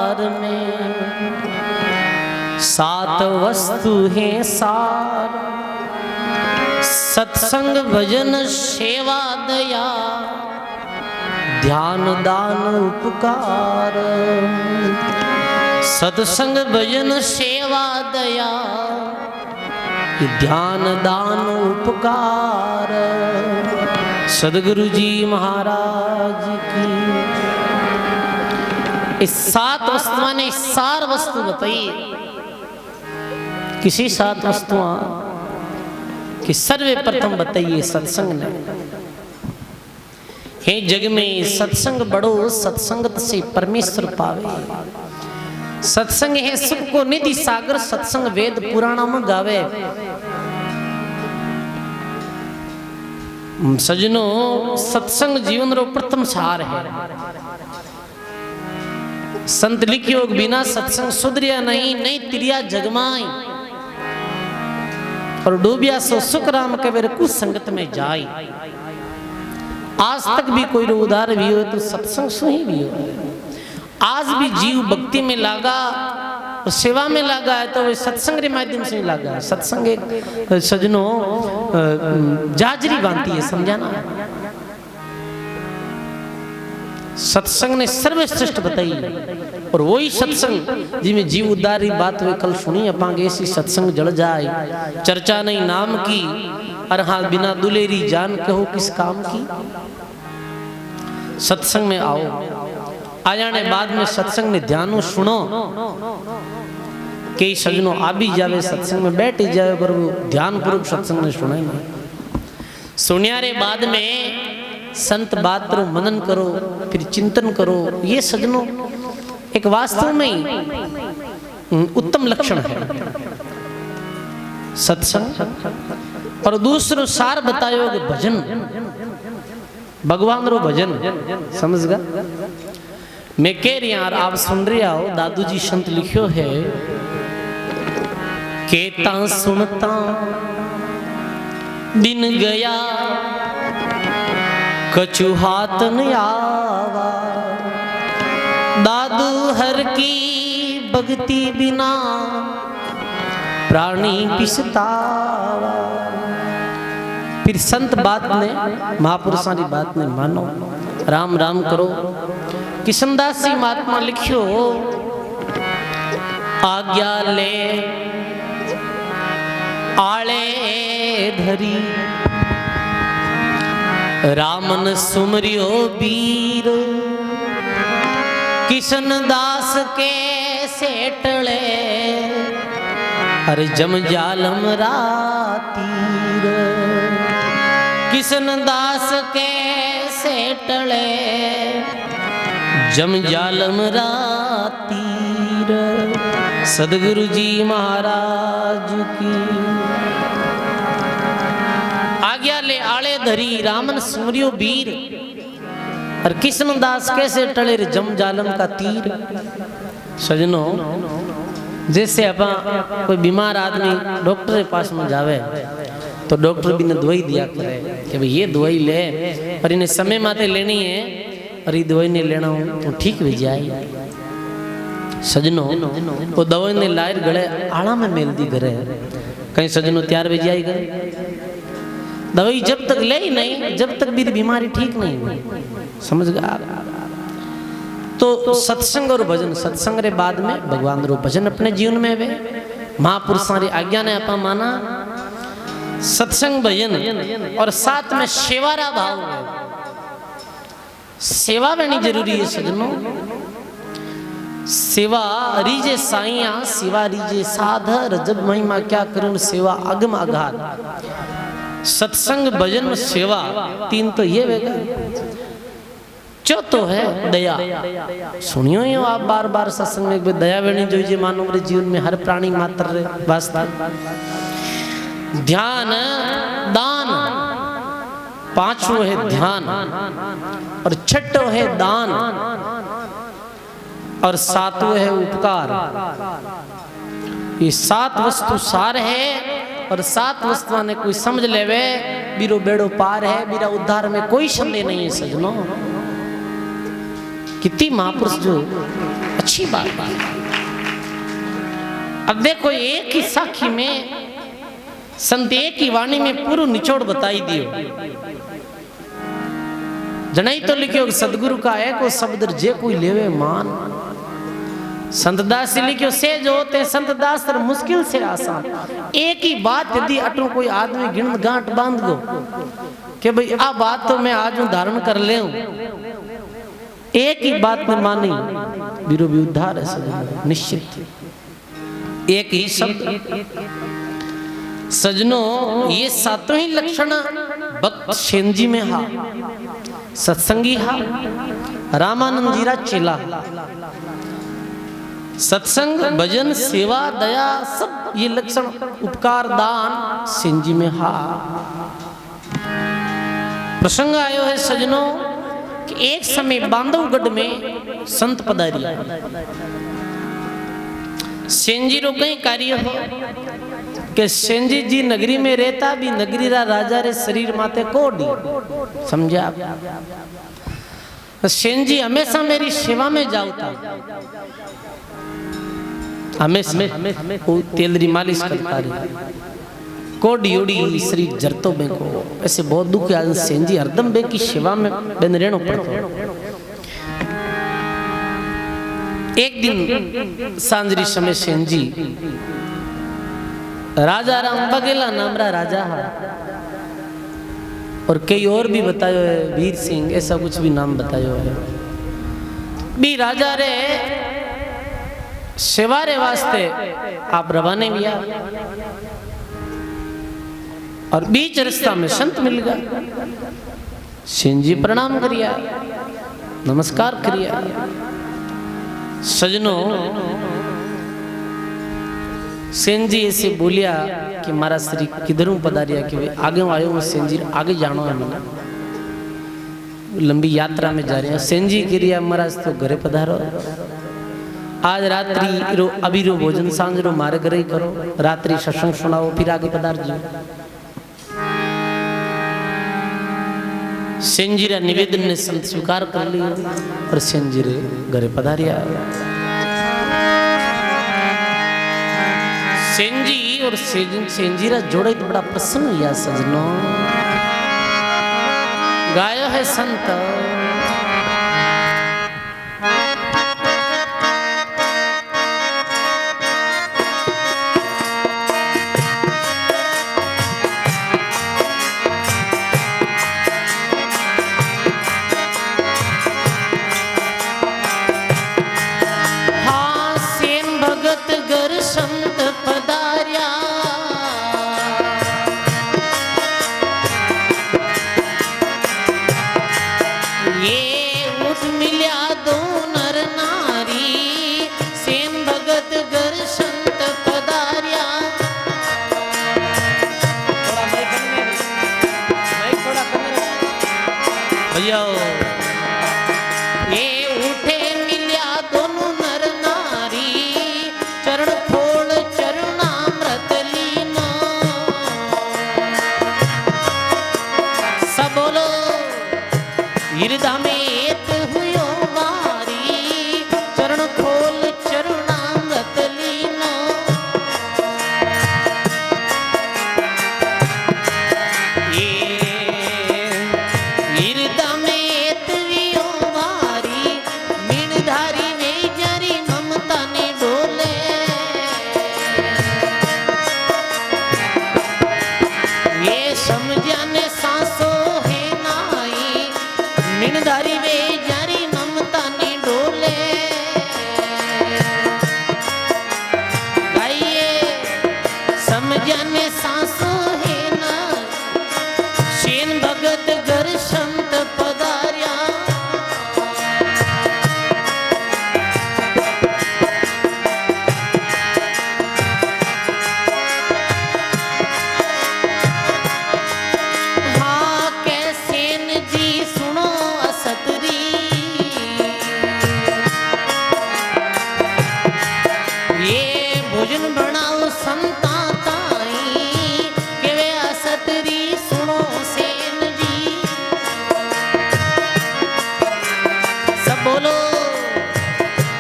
संसार में, सात वस्तु हैं सार, सत्संग भजन सेवा दया, ध्यान दान उपकार। सत्संग भजन सेवा दया, ध्यान दान उपकार। सदगुरु जी महाराज की। इस सात वस्तुओं ने सार वस्तु बताई। किसी सात वस्तुओं की सर्वप्रथम बताइए सत्संग ने। हे जग में सत्संग बड़ो, सत्संगत से परमेश्वर पावे। सत्संग है सुख को निधि सागर, सत्संग वेद पुराणों में गावे। सजनो, सत्संग जीवन रो प्रथम सार है। संत लिखियो बिना सत्संग सुधरिया नहीं, नहीं तिरिया जगमाई। और डूबिया सो सुख राम कबीर कुछ संगत में जाई। आज तक भी कोई उदार भी हो तो सत्संग सो ही भी हो। आज भी जीव भक्ति में लागा और सेवा में लागा है तो वह सत्संग के माध्यम से लागा है। सत्संग एक सजनो जाजरी बांधती है, समझाना। सत्संग ने सर्वश्रेष्ठ बताई और वही सत्संग जिसमें जीव उद्धारी बात हुई कल सुनी अपांगे। ऐसी सत्संग जड़ जाए चर्चा नहीं नाम की, और हाँ बिना दुलेरी जान कहो किस काम की। सत्संग में आओ, आ जाने बाद में सत्संग में ध्यान सुनो। कई सजनों आ भी जावे सत्संग में बैठ ही जावे, पर वो ध्यान पूर्वक सत्संग ने सुना ही नहीं। सुनियारे बाद में संत बात करो, मनन करो, फिर चिंतन करो। ये सजनों एक वास्तव में ही उत्तम लक्षण है सत्संग। और दूसरो सार बतायो कि भजन, भगवान रो भजन। समझ गा? मैं कह रही यार, आप सुन रहे हो, दादू जी संत लिखियो है, केता सुनता दिन गया कछु हाथ न आवा। दादू हर की भक्ति बिना प्राणी पिसतावा। फिर संत बात ने, महापुरुषों की बात ने मानो, राम राम करो। किशनदास जी महात्मा लिखियो, आज्ञा ले आले धरी, रामन सुमरियो वीर। किशनदास के सेटले, अरे जम जालम रातीर। किशनदास के सेटले, जम जालम रातीर। सदगुरु जी महाराज की। आज्ञा ले आले धरी, रामन सुमरियो वीर। और किशनदास कैसे टले रे जम जालम का तीर। सजनो, जैसे अपन कोई बीमार आदमी डॉक्टर के पास में जावे तो डॉक्टर भी ने दवाई दिया करे कि भाई ये दवाई ले, पर इन्हें समय माते लेनी है, और ये दवाई नहीं लेना हो तो ठीक भी जाए। सजनो, वो दवाई ने लायर गले आड़ा में मेल दी करे, कहीं सजनो तैयार भी जाएगा। दवाई जब तक ले ही नहीं, जब तक भी बीमारी ठीक नहीं हुई। समझ गया? तो सत्संग और भजन, सत्संग रे बाद में भगवान रो भजन अपने जीवन में वे महापुरुषों री आज्ञा ने आपा माना। सत्संग भजन और साथ में सेवा रा भाव है। सेवा बनी जरूरी है सजनों। सेवा रीजे साइया, सेवा रीजे साधर, जब महिमा क्या करूं सेवा अगम आघात। सत्संग भजन सेवा तीन तो ये वेगा। चौथो है दया। सुनियो ही आप बार बार सत्संग में, दया बनी जो मानव रे जीवन में हर प्राणी मात्र रे वास्ता। ध्यान दान, पांचवो है ध्यान, और छठो है दान, और सातवें है उपकार। ये सात वस्तु सार है, और सात वस्तुओं ने कोई समझ लेवे बीरो बेड़ो पार है, बीरा उद्धार में कोई संदेह नहीं है सजनों। कितनी महापुरुष जो अच्छी बात। अब देखो एक ही साखी में संत एक ही वाणी में पूरा निचोड़ बताई दियो। जनाई तो लिखियो सदगुरु का है को शब्द जे कोई लेवे मान। संत दास लिखियो से जो होते संत दास मुश्किल से आसान। एक ही बात यदि अटो कोई आदमी गिण गांठ बांध गो कि भाई आ बात तो मैं आज धारण कर ले एक ही बात में मानी वीरो भी उद्धार है सजनो निश्चित। एक ही शब्द सजनो ये सातों ही लक्षण भक्त सेन जी में हा सत्संगी हा रामानंद जीरा चेला सत्संग भजन सेवा दया सब ये लक्षण उपकार दान सेन जी में हा। प्रसंग आयो है सजनों कि एक समय बांधवगढ़ में संत पधारी सेन जी रो कई कार्य हो कि सेन जी नगरी में रहता भी नगरी रा राजा रे शरीर माते कोडी समझा। सेन जी हमेशा मेरी सेवा में जाऊता हमेशा तेलरी मालिश करता रही कोडी उड़ी शरीर जरतो बेको ऐसे बहुत दुख है। सेन जी हरदम बे की सेवा में बेन रहनो पड़तो। एक दिन सांजरी समय सेन जी राजा राम बघेला नाम रा राजा है और कई और भी बतायो है वीर सिंह ऐसा कुछ भी नाम बतायो है भी राजा रे सेवा रे वास्ते आप रवाने भी आ और बीच रास्ता में संत मिल गया। सेन जी प्रणाम करिया नमस्कार करिया। सजनों सेन जी ऐसे बोलिया कि मारा श्री किधरों पधारिया कि आगे आयो मैं सेन जी आगे जानो है मैंने लंबी यात्रा में जा रहे हैं। सेन जी करिया महाराज तो घरे पधारो आज रात्रि रो अभी रो भोजन सांझ रो मारे घरे ही करो रात्रि सत्संग सुनाओ फिर आगे पधार जी। सेन जी रा निवेदन ने संत स्वीकार कर लिया और सेन जी रे घरे पधारिया। सेन जी और सेन जी रा जोड़े तो बड़ा प्रसन्न हुआ सजनो। गायो है संत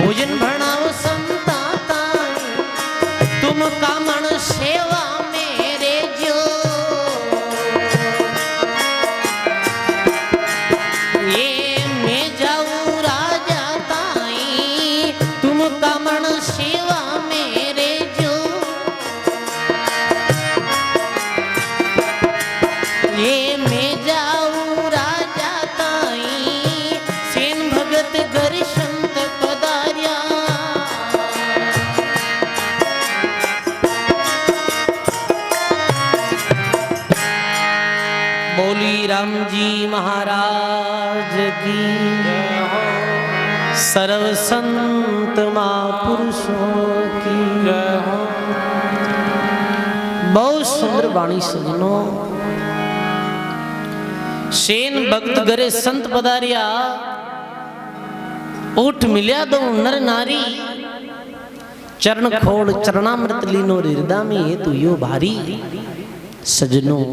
भोजन राम जी महाराज की, सर्व संत महापुरुषों की। बहुत सुंदर वाणी सुनो। सेन भक्त गरे संत पधारिया, उठ मिल्या दो नर नारी, चरण खोड़ चरणामृत लीनो हृदय में ये तू यो भारी। सजनों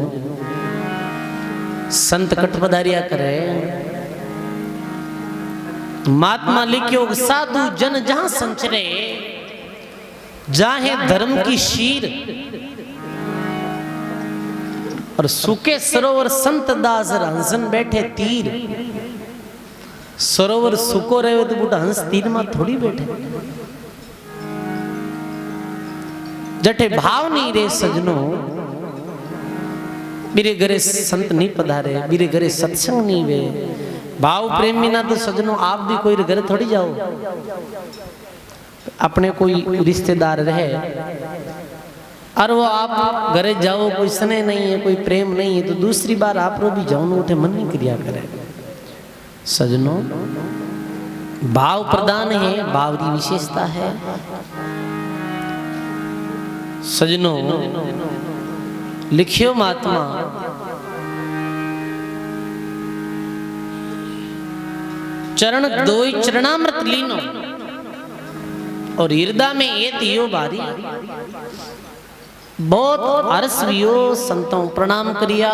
संत कट पधारिया करे, महात्मा लिख्यो साधु जन जहां संचरे, जाहे धर्म की शीर। और सूखे सरोवर संत दास हंसन बैठे तीर। सरोवर सूखो रहे तो बूटा हंस तीर में थोड़ी बैठे। जठे भाव नहीं रे सजनों, मेरे घरे संत नहीं पधारे, मेरे घरे सत्संग नहीं वे। भाव प्रेम बिना तो सजनों आप भी कोई घर थोड़ी जाओ। अपने कोई रिश्तेदार रहे और वो आप घरे जाओ, कोई स्नेह नहीं है, कोई प्रेम नहीं है, तो दूसरी बार आप रो भी जाओ न उठे मन नहीं क्रिया करे। सजनों भाव प्रदान है, भाव की विशेषता है। सजनों लिखियो महात्मा, चरण दोई चरणामृत लीनो, और हृदय में ये दियो बारी। बहुत हर्ष वियो संतों प्रणाम करिया,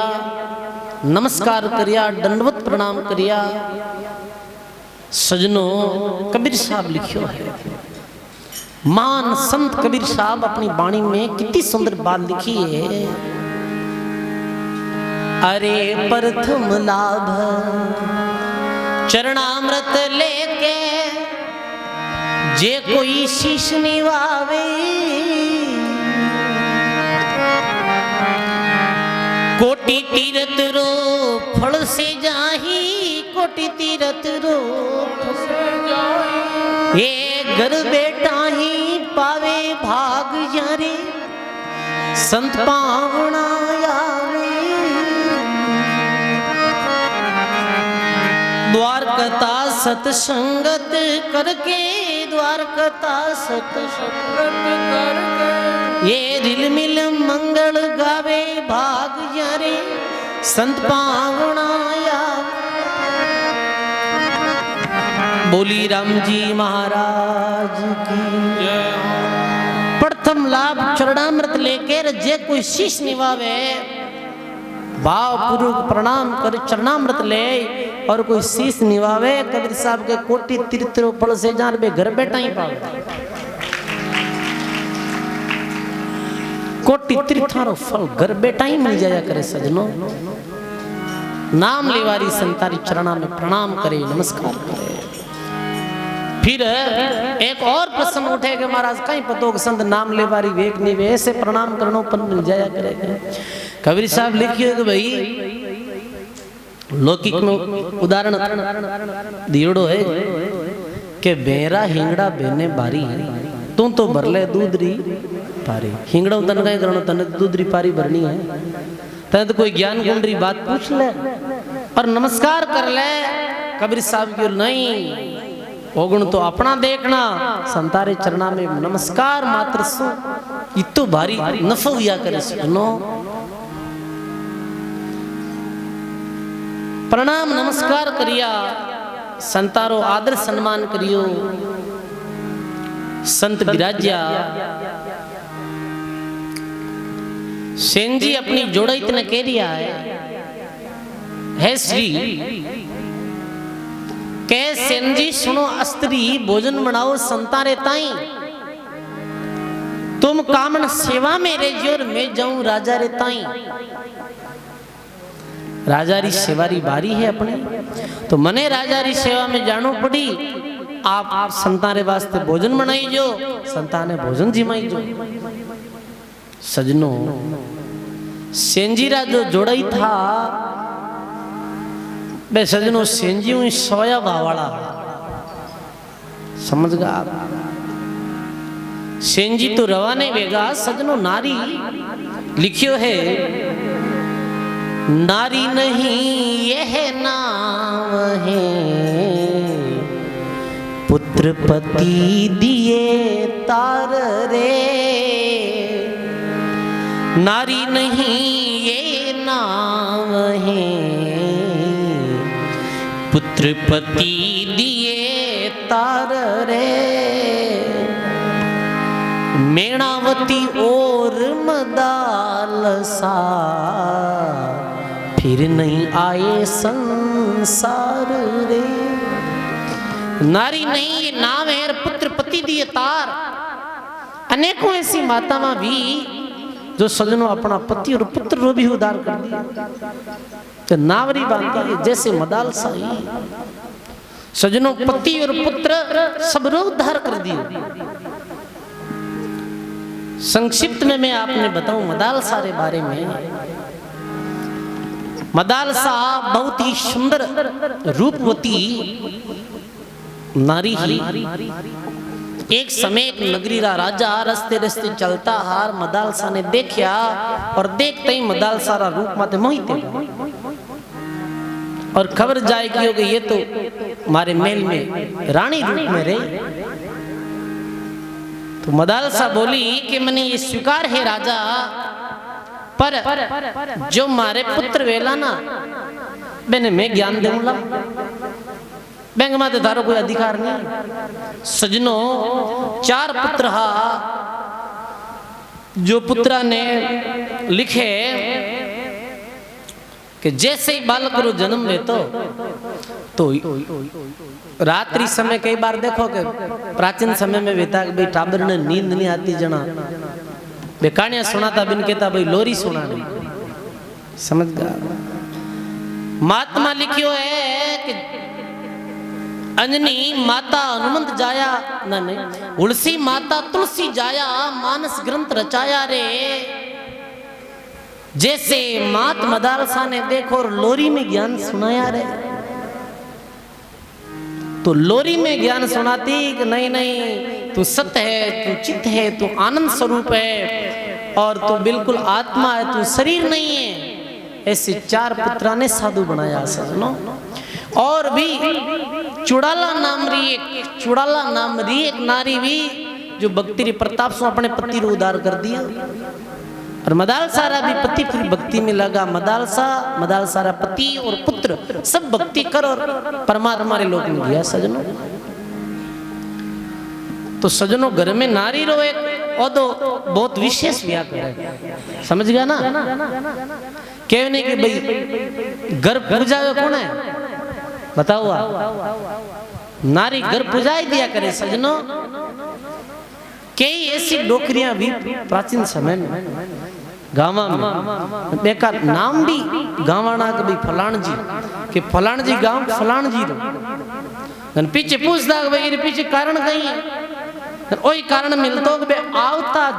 नमस्कार करिया, दंडवत प्रणाम करिया। सजनों कबीर साहब लिखियो है, मान संत कबीर साहब अपनी वाणी में कितनी सुंदर बात लिखी है। अरे प्रथम लाभ चरणामृत लेके, जे कोई शीश निवावे, कोटि तीरथ रो फल से जाही, कोटि तीरथ रो फल से जाही। ये घर बेटा ही पावे भाग यारे, संत पावना आवे। द्वारकता सतसंगत करके, द्वारकता सतसंगत करके, ये रिल मिल मंगल गावे भाग यारे, संत पावना आवे। बोली राम जी महाराज की। प्रथम लाभ चरणामृत लेकर जे कोई शीश निभावे, भाव पूर्वक प्रणाम कर चरणामृत ले, और कोई शीश निभावे, कबीर साहब के कोटि तीर्थों फल से जान बे घर बैठा ही पावे। कोटि तीर्थों फल घर बैठा ही मिल जाया करे। सजनों नाम लेवारी संतारी चरणा में प्रणाम करे, नमस्कार करे। फिर एक और प्रश्न उठे कि महाराज कहीं पतो संत नाम लेवारी वेग नहीं वे, ऐसे प्रणाम करनो पर मिल जाया करे। कबीर साहब लिखियो कि भाई लौकिक में उदाहरण दियोड़ो है कि बेरा हिंगड़ा बेने बारी, तू तो भरले दूधरी पारी। हिंगड़ा तन कहीं करनो, तने दूधरी पारी भरनी है, तने तो कोई ज्ञान गुंडरी बात पूछ ले और नमस्कार कर ले। कबीर साहब की नहीं, ओगुण तो अपना देखना, संतारे चरणा में नमस्कार मात्र सो इतो भारी नफो हुआ करे। सुनो प्रणाम नमस्कार करिया, संतारो आदर सम्मान करियो। संत विराज्या सेन जी अपनी जोड़ा इतना कह दिया है श्री के सेन जी सुनो, अस्त्री भोजन बनाओ संतारे ताई, तुम कामन सेवा में रेजियो और मैं जाऊं राजा रे ताई। राजा री सेवारी बारी है अपने, तो मने राजा री सेवा में जानो पड़ी। आप संतारे वास्ते भोजन बनाई जो, संताने भोजन जिमाई जो। सजनों सेंजीरा जो जोड़ा ही था बे सजनों, सेंजी हुई सोया बावाड़ा, समझ गा आप। सेंजी तो रवाने वेगा। सजनों नारी लिखियो है नारी नहीं यह नाम है, पुत्र पति दिए तार रे। नारी नहीं ये नाम है, पुत्र पति दिए तार रे। मेणावती और मदालसा फिर नहीं आए संसार रे। नारी नहीं ये नाम है, पुत्र पति दिए तार। अनेकों ऐसी मातावां भी जो सजनों अपना पति और पुत्र रो भी उद्धार कर दिया, तो नावरी बांधी है जैसे मदालसा ही। सजनों पति और पुत्र सब रो उद्धार कर दिए। संक्षिप्त में मैं आपने बताऊं मदालसा के बारे में। मदालसा बहुत ही सुंदर रूपवती नारी ही। एक समय एक नगरी रा राजा रस्ते रस्ते चलता हार मदालसा ने देखा और देखते ही मदालसा रा रूप माते मोहित और खबर जाए कि ये तो हमारे महल में रानी रूप में रहे। तो मदालसा बोली कि मैंने ये स्वीकार है राजा, पर जो मारे पुत्र वेला ना मैंने मैं ज्ञान दूंगा, बैंक में तारो कोई अधिकार नहीं। सजनों 4 पुत्र हा, जो पुत्रा ने लिखे कि जैसे ही बालक रो जन्म ले तो रात्रि समय कई बार देखो कि प्राचीन समय में बेटा भाई टाबर ने नींद नहीं आती जना बे कहानियां सुनाता बिन कहता भाई लोरी सुनानी, समझ गया। महात्मा लिखियो है कि अंजनी माता हनुमंत जाया नहीं उलसी माता तुलसी जाया, मानस ग्रंथ रचाया रे। जैसे मात मदालसा ने देखो और लोरी में ज्ञान सुनाया रे, तो लोरी में ज्ञान सुनाती कि नहीं नहीं तू सत्य है, तू चित्त है, तू आनंद स्वरूप है और तू बिल्कुल आत्मा है, तू शरीर नहीं है। ऐसे 4 पुत्रा ने साधु बनाया सजनों। और भी चुड़ाला नाम री एक नारी भी जो भक्ति री प्रताप से अपने पति रो उद्धार कर दिया। और मदालसा रा भी पति फिर भक्ति में लगा। मदालसा रा पति और पुत्र सब भक्ति कर और परमात्मा रे लोक में गया सजनों। तो सजनों घर में नारी रो एक औदो बहुत विशेष व्या करे, समझ गया ना। कहने कि भाई घर पूजावे कौन है बताओ। नारी घर पूजाई दिया करे सजनों। कई ऐसी डोकरियां भी प्राचीन समय में गाँव में देखा नाम भी गाँवाना कभी फलाण जी के फलाण जी गांव फलाण जी रो पीछे पूछता भाई पीछे कारण कहीं है, वही कारण मिलता आवता